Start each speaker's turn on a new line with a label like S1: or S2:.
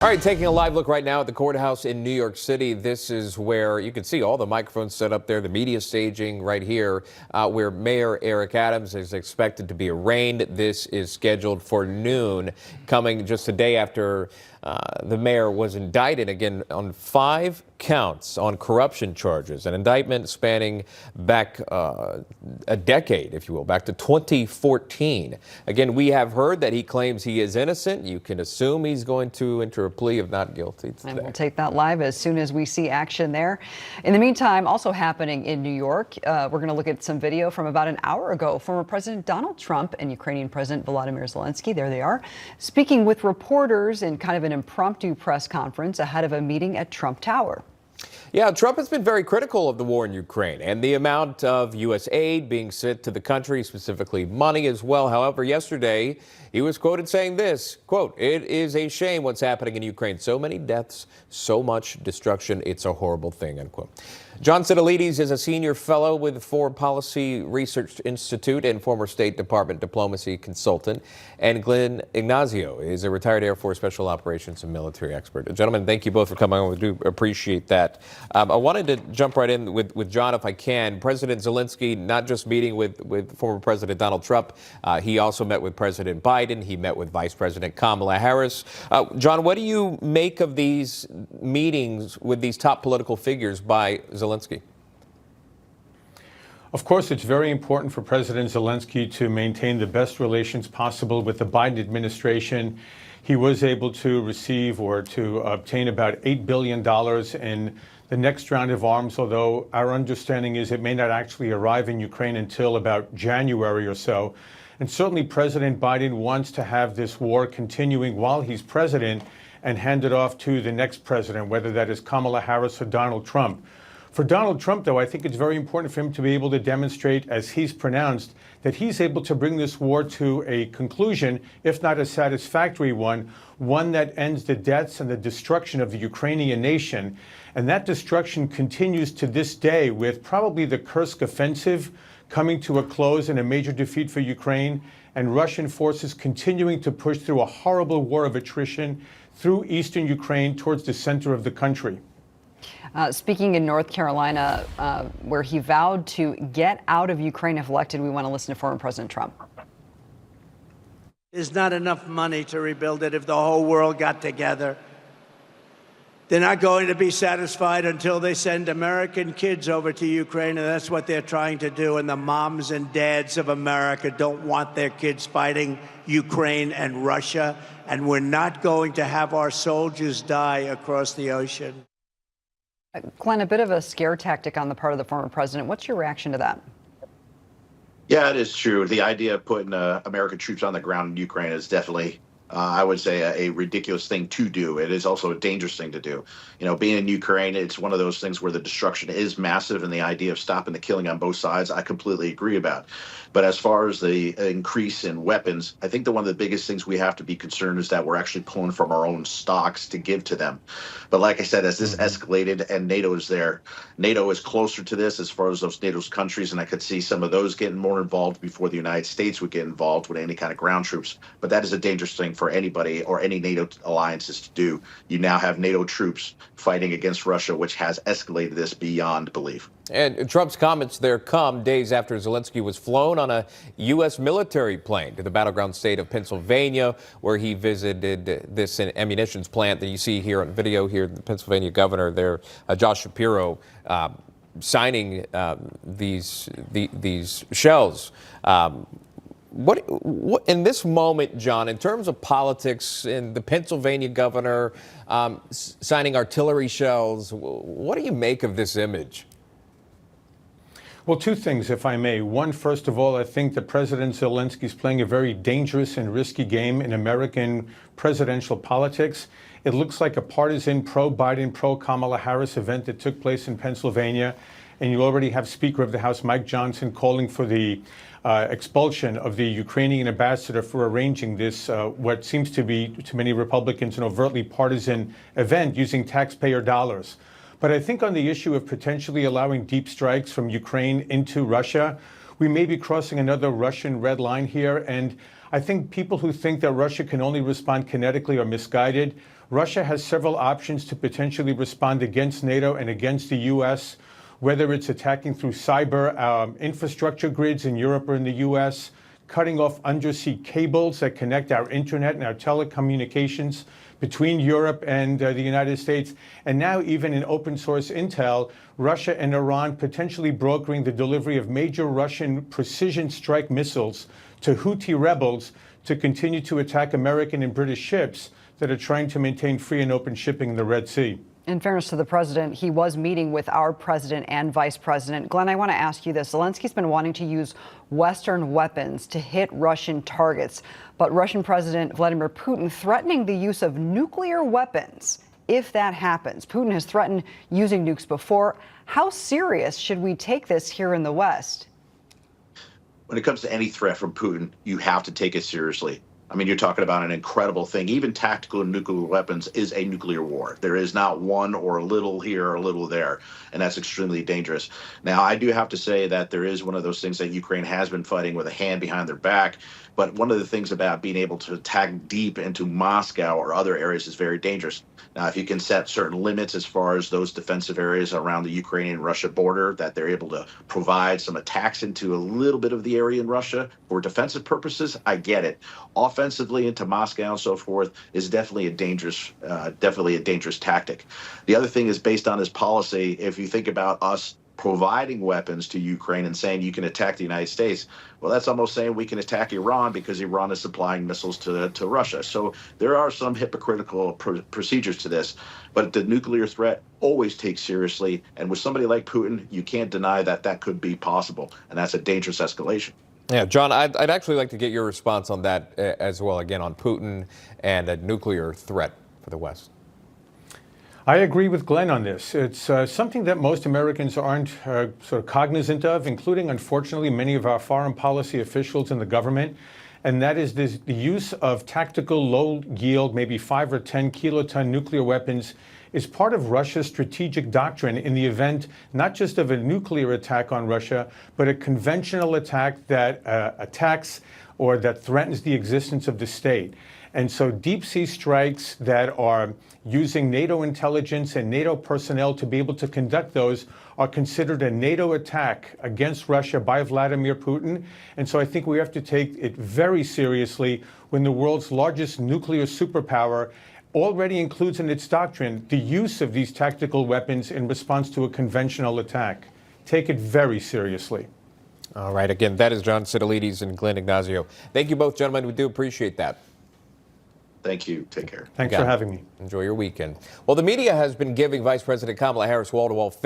S1: All right, taking a live look right now at the courthouse in New York City. This is where you can see all the microphones set up there, the media staging right here, where Mayor Eric Adams is expected to be arraigned. This is scheduled for noon, coming just a day after the mayor was indicted again on 5 counts on corruption charges, an indictment spanning back a decade, if you will, back to 2014. Again, we have heard that he claims he is innocent. You can assume he's going to enter a plea of not guilty today.
S2: And we'll take that live as soon as we see action there. In the meantime, also happening in New York, we're going to look at some video from about an hour ago. Former President Donald Trump and Ukrainian President Volodymyr Zelensky, there they are, speaking with reporters in kind of an impromptu press conference ahead of a meeting at Trump Tower.
S1: Yeah, Trump has been very critical of the war in Ukraine and the amount of U.S. aid being sent to the country, specifically money as well. However, yesterday he was quoted saying this, quote, "It is a shame what's happening in Ukraine. So many deaths, so much destruction. It's a horrible thing," unquote. John Sitilides is a senior fellow with the Foreign Policy Research Institute and former State Department diplomacy consultant. And Glenn Ignazio is a retired Air Force Special Operations and military expert. Gentlemen, thank you both for coming on. We do appreciate that. I wanted to jump right in with John, if I can. President Zelensky not just meeting with former President Donald Trump, he also met with President Biden. He met with Vice President Kamala Harris. John, what do you make of these meetings with these top political figures by Zelensky?
S3: Of course, it's very important for President Zelensky to maintain the best relations possible with the Biden administration. He was able to receive or to obtain about $8 billion in the next round of arms, although our understanding is it may not actually arrive in Ukraine until about January or so. And certainly President Biden wants to have this war continuing while he's president and hand it off to the next president, whether that is Kamala Harris or Donald Trump. For Donald Trump, though, I think it's very important for him to be able to demonstrate, as he's pronounced, that he's able to bring this war to a conclusion, if not a satisfactory one that ends the deaths and the destruction of the Ukrainian nation. And that destruction continues to this day, with probably the Kursk offensive coming to a close and a major defeat for Ukraine, and Russian forces continuing to push through a horrible war of attrition through eastern Ukraine towards the center of the country.
S2: Speaking in North Carolina, where he vowed to get out of Ukraine if elected, we want to listen to former President Trump.
S4: There's not enough money to rebuild it if the whole world got together. They're not going to be satisfied until they send American kids over to Ukraine, and that's what they're trying to do. And the moms and dads of America don't want their kids fighting Ukraine and Russia, and we're not going to have our soldiers die across the ocean.
S2: Glenn, a bit of a scare tactic on the part of the former president. What's your reaction to that?
S5: Yeah, it is true. The idea of putting American troops on the ground in Ukraine is definitely, I would say, a ridiculous thing to do. It is also a dangerous thing to do. You know, being in Ukraine, it's one of those things where the destruction is massive, and the idea of stopping the killing on both sides, I completely agree about. But as far as the increase in weapons, I think that one of the biggest things we have to be concerned is that we're actually pulling from our own stocks to give to them. But like I said, as this escalated and NATO is there, NATO is closer to this as far as those NATO's countries, and I could see some of those getting more involved before the United States would get involved with any kind of ground troops. But that is a dangerous thing for anybody or any NATO alliances to do. You now have NATO troops fighting against Russia, which has escalated this beyond belief.
S1: And Trump's comments there come days after Zelensky was flown on a U.S. military plane to the battleground state of Pennsylvania, where he visited this ammunition plant that you see here on video here, the Pennsylvania governor there, Josh Shapiro, signing these shells. What in this moment, John, in terms of politics and the Pennsylvania governor signing artillery shells, what do you make of this image?
S3: Well, two things, if I may. One, first of all, I think that President Zelensky is playing a very dangerous and risky game in American presidential politics. It looks like a partisan pro-Biden, pro-Kamala Harris event that took place in Pennsylvania. And you already have Speaker of the House Mike Johnson calling for the expulsion of the Ukrainian ambassador for arranging this, what seems to be, to many Republicans, an overtly partisan event using taxpayer dollars. But I think on the issue of potentially allowing deep strikes from Ukraine into Russia, we may be crossing another Russian red line here. And I think people who think that Russia can only respond kinetically are misguided. Russia has several options to potentially respond against NATO and against the U.S., whether it's attacking through cyber infrastructure grids in Europe or in the U.S., cutting off undersea cables that connect our internet and our telecommunications between Europe and the United States, and now even in open source intel, Russia and Iran potentially brokering the delivery of major Russian precision strike missiles to Houthi rebels to continue to attack American and British ships that are trying to maintain free and open shipping in the Red Sea.
S2: In fairness to the president, he was meeting with our president and vice president. Glenn, I want to ask you this. Zelensky's been wanting to use Western weapons to hit Russian targets, but Russian President Vladimir Putin threatening the use of nuclear weapons if that happens. Putin has threatened using nukes before. How serious should we take this here in the West?
S5: When it comes to any threat from Putin, you have to take it seriously. I mean, you're talking about an incredible thing. Even tactical nuclear weapons is a nuclear war. There is not one or a little here or a little there, and that's extremely dangerous. Now, I do have to say that there is one of those things that Ukraine has been fighting with a hand behind their back, but one of the things about being able to attack deep into Moscow or other areas is very dangerous. Now, if you can set certain limits as far as those defensive areas around the Ukrainian-Russia border, that they're able to provide some attacks into a little bit of the area in Russia for defensive purposes, I get it. Offensively into Moscow and so forth is definitely a dangerous tactic. The other thing is based on his policy. If you think about us providing weapons to Ukraine and saying you can attack the United States, well, that's almost saying we can attack Iran because Iran is supplying missiles to Russia. So there are some hypocritical procedures to this, but the nuclear threat always takes seriously. And with somebody like Putin, you can't deny that that could be possible. And that's a dangerous escalation.
S1: Yeah, John, I'd actually like to get your response on that as well, again, on Putin and a nuclear threat for the West.
S3: I agree with Glenn on this. It's something that most Americans aren't sort of cognizant of, including, unfortunately, many of our foreign policy officials in the government. And that is the use of tactical, low-yield, maybe 5 or 10 kiloton nuclear weapons is part of Russia's strategic doctrine in the event not just of a nuclear attack on Russia, but a conventional attack that attacks or that threatens the existence of the state. And so deep sea strikes that are using NATO intelligence and NATO personnel to be able to conduct those are considered a NATO attack against Russia by Vladimir Putin. And so I think we have to take it very seriously when the world's largest nuclear superpower already includes in its doctrine the use of these tactical weapons in response to a conventional attack. Take it very seriously.
S1: All right. Again, that is John Sitilides and Glenn Ignacio. Thank you both, gentlemen. We do appreciate that.
S5: Thank you. Take care.
S3: Thanks for having me.
S1: Enjoy your weekend. Well, the media has been giving Vice President Kamala Harris wall-to-wall